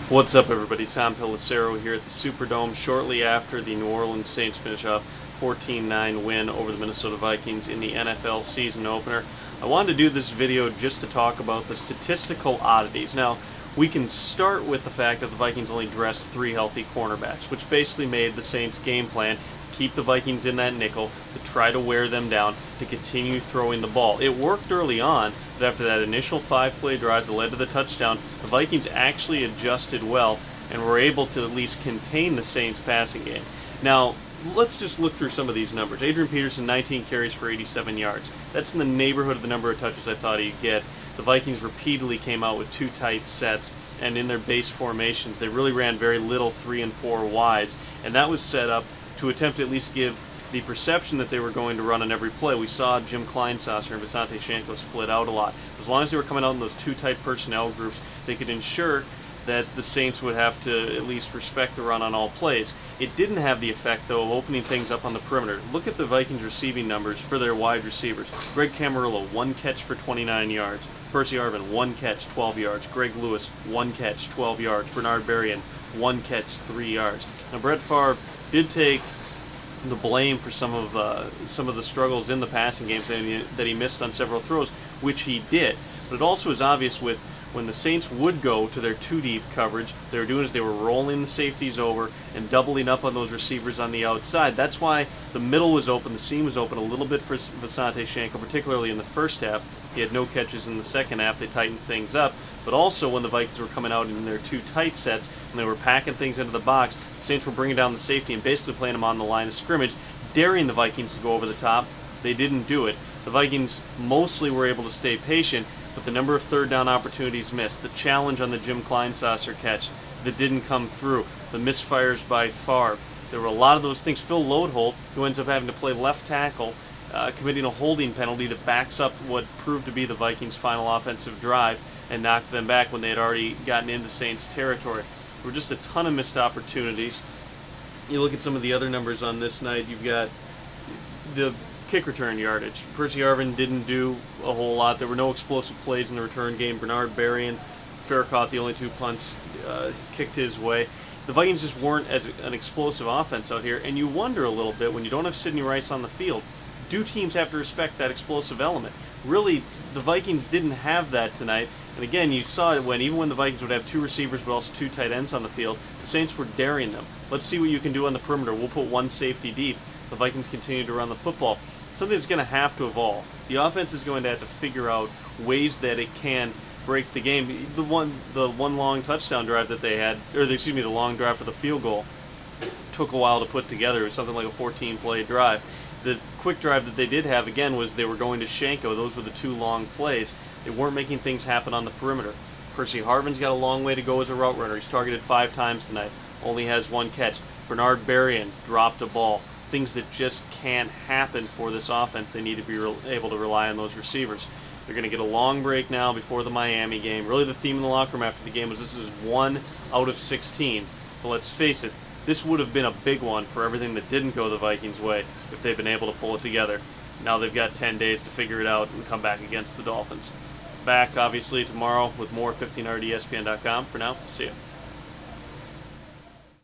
What's up, everybody? Tom Pelissero here at the Superdome shortly after the New Orleans Saints finish off 14-9 win over the Minnesota Vikings in the NFL season opener. I wanted to do this video just to talk about the statistical oddities. Now, we can start with the fact that the Vikings only dressed 3 healthy cornerbacks, which basically made the Saints' game plan keep the Vikings in that nickel, to try to wear them down, to continue throwing the ball. It worked early on, but after that initial 5-play drive that led to the touchdown, the Vikings actually adjusted well and were able to at least contain the Saints' passing game. Now, let's just look through some of these numbers. Adrian Peterson, 19 carries for 87 yards. That's in the neighborhood of the number of touches I thought he'd get. The Vikings repeatedly came out with 2 tight sets, and in their base formations, they really ran very little 3 and 4 wides, and that was set up to attempt to at least give the perception that they were going to run on every play. We saw Jim Kleinsasser and Visanthe Shiancoe split out a lot. As long as they were coming out in those 2 tight personnel groups, they could ensure that the Saints would have to at least respect the run on all plays. It didn't have the effect, though, of opening things up on the perimeter. Look at the Vikings receiving numbers for their wide receivers. Greg Camarillo, 1 catch for 29 yards. Percy Harvin, 1 catch, 12 yards. Greg Lewis, 1 catch, 12 yards. Bernard Berrien, 1 catch, 3 yards. Now, Brett Favre did take the blame for some of the struggles in the passing game that he missed on several throws, which he did. But it also is obvious with when the Saints would go to their 2-deep coverage, they were doing is they were rolling the safeties over and doubling up on those receivers on the outside. That's why the middle was open, the seam was open a little bit for Visanthe Shiancoe, particularly in the first half. He had no catches in the second half. They tightened things up. But also when the Vikings were coming out in their 2 tight sets and they were packing things into the box, the Saints were bringing down the safety and basically playing them on the line of scrimmage, daring the Vikings to go over the top. They didn't do it. The Vikings mostly were able to stay patient, but the number of third down opportunities missed, the challenge on the Jim Kleinsasser catch that didn't come through, the misfires by Favre. There were a lot of those things. Phil Loadholt, who ends up having to play left tackle, committing a holding penalty that backs up what proved to be the Vikings' final offensive drive and knocked them back when they had already gotten into Saints territory. There were just a ton of missed opportunities. You look at some of the other numbers on this night, you've got the kick return yardage. Percy Harvin didn't do a whole lot. There were no explosive plays in the return game. Bernard Berrien, fair caught the only 2 punts kicked his way. The Vikings just weren't as an explosive offense out here, and you wonder a little bit when you don't have Sidney Rice on the field, do teams have to respect that explosive element? Really, the Vikings didn't have that tonight, and again, you saw it even when the Vikings would have 2 receivers but also 2 tight ends on the field, the Saints were daring them. Let's see what you can do on the perimeter. We'll put 1 safety deep. The Vikings continue to run the football. Something that's going to have to evolve. The offense is going to have to figure out ways that it can break the game. The one long touchdown drive that they had, the long drive for the field goal, took a while to put together. It was something like a 14-play drive. The quick drive that they did have, again, was they were going to Shiancoe. Those were the 2 long plays. They weren't making things happen on the perimeter. Percy Harvin's got a long way to go as a route runner. He's targeted 5 times tonight. Only has 1 catch. Bernard Berrien dropped a ball. Things that just can't happen for this offense. They need to be able to rely on those receivers. They're going to get a long break now before the Miami game. Really the theme in the locker room after the game was this is 1 out of 16. But let's face it, this would have been a big one for everything that didn't go the Vikings' way if they'd been able to pull it together. Now they've got 10 days to figure it out and come back against the Dolphins. Back, obviously, tomorrow with more 1500ESPN.com. For now, see ya.